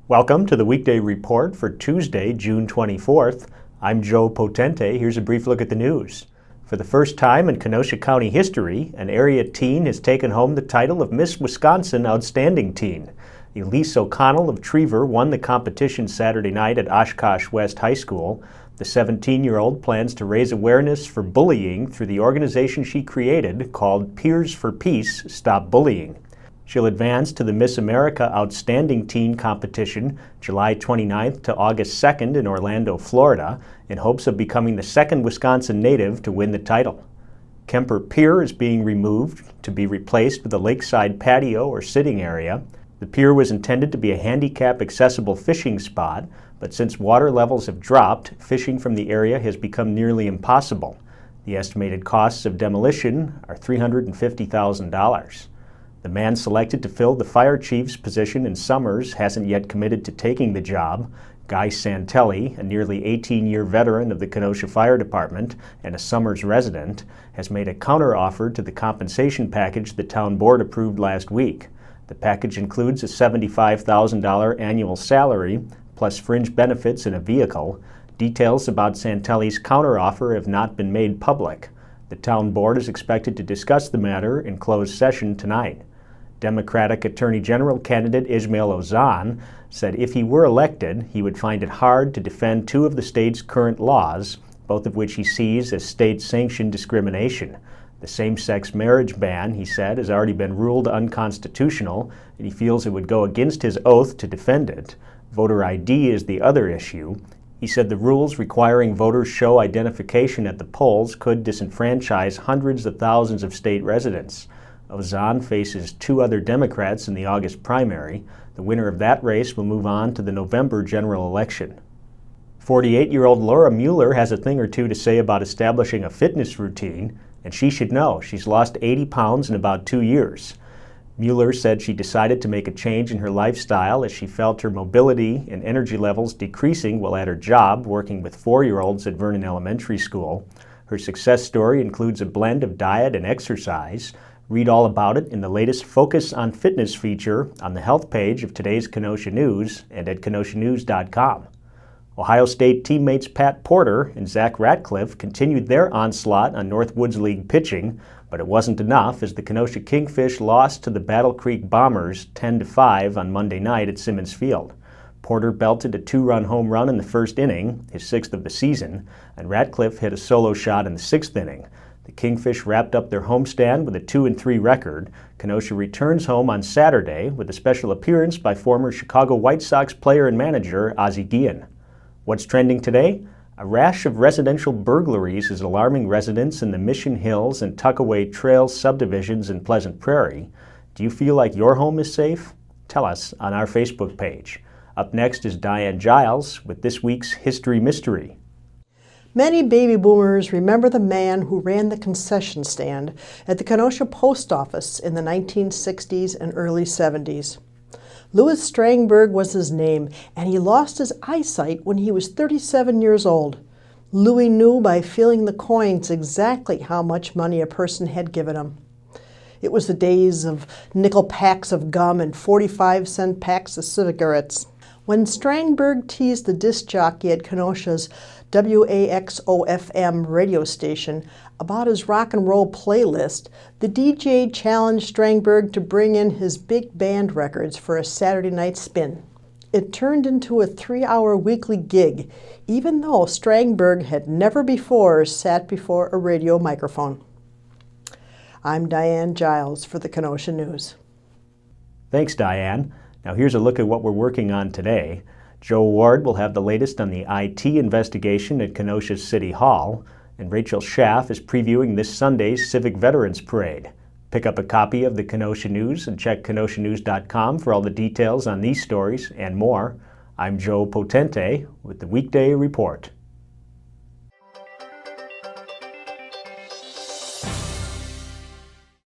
Welcome to the Weekday Report for Tuesday, June 24th. I'm Joe Potente. Here's a brief look at the news. For the first time in Kenosha County history, an area teen has taken home the title of Miss Wisconsin Outstanding Teen. Elise O'Connell of Trever won the competition Saturday night at Oshkosh West High School. The 17-year-old plans to raise awareness for bullying through the organization she created called Peers for Peace Stop Bullying. She'll advance to the Miss America Outstanding Teen competition July 29th to August 2nd in Orlando, Florida, in hopes of becoming the second Wisconsin native to win the title. Kemper Pier is being removed to be replaced with a lakeside patio or sitting area. The pier was intended to be a handicap-accessible fishing spot, but since water levels have dropped, fishing from the area has become nearly impossible. The estimated costs of demolition are $350,000. The man selected to fill the fire chief's position in Summers hasn't yet committed to taking the job. Guy Santelli, a nearly 18-year veteran of the Kenosha Fire Department and a Summers resident, has made a counteroffer to the compensation package the town board approved last week. The package includes a $75,000 annual salary, plus fringe benefits and a vehicle. Details about Santelli's counteroffer have not been made public. The town board is expected to discuss the matter in closed session tonight. Democratic Attorney General candidate Ismail Ozan said if he were elected, he would find it hard to defend two of the state's current laws, both of which he sees as state-sanctioned discrimination. The same-sex marriage ban, he said, has already been ruled unconstitutional, and he feels it would go against his oath to defend it. Voter ID is the other issue. He said the rules requiring voters show identification at the polls could disenfranchise hundreds of thousands of state residents. Ozan faces two other Democrats in the August primary. The winner of that race will move on to the November general election. 48-year-old Laura Mueller has a thing or two to say about establishing a fitness routine, and she should know. She's lost 80 pounds in about 2 years. Mueller said she decided to make a change in her lifestyle as she felt her mobility and energy levels decreasing while at her job working with 4-year-olds at Vernon Elementary School. Her success story includes a blend of diet and exercise. Read all about it in the latest Focus on Fitness feature on the health page of today's Kenosha News and at kenoshanews.com. Ohio State teammates Pat Porter and Zach Ratcliffe continued their onslaught on Northwoods League pitching, but it wasn't enough as the Kenosha Kingfish lost to the Battle Creek Bombers 10-5 on Monday night at Simmons Field. Porter belted a 2-run home run in the first inning, his 6th of the season, and Ratcliffe hit a solo shot in the 6th inning. The Kingfish wrapped up their homestand with a 2-3 record. Kenosha returns home on Saturday with a special appearance by former Chicago White Sox player and manager Ozzie Guillen. What's trending today? A rash of residential burglaries is alarming residents in the Mission Hills and Tuckaway Trails subdivisions in Pleasant Prairie. Do you feel like your home is safe? Tell us on our Facebook page. Up next is Diane Giles with this week's History Mystery. Many baby boomers remember the man who ran the concession stand at the Kenosha Post Office in the 1960s and early 70s. Louis Strangberg was his name, and he lost his eyesight when he was 37 years old. Louis knew by feeling the coins exactly how much money a person had given him. It was the days of nickel packs of gum and 45-cent packs of cigarettes. When Strangberg teased the disc jockey at Kenosha's WAXO-FM radio station about his rock and roll playlist, the DJ challenged Strangberg to bring in his big band records for a Saturday night spin. It turned into a 3-hour weekly gig, even though Strangberg had never before sat before a radio microphone. I'm Diane Giles for the Kenosha News. Thanks, Diane. Now here's a look at what we're working on today. Joe Ward will have the latest on the IT investigation at Kenosha's City Hall, and Rachel Schaff is previewing this Sunday's Civic Veterans Parade. Pick up a copy of the Kenosha News and check kenoshanews.com for all the details on these stories and more. I'm Joe Potente with the Weekday Report.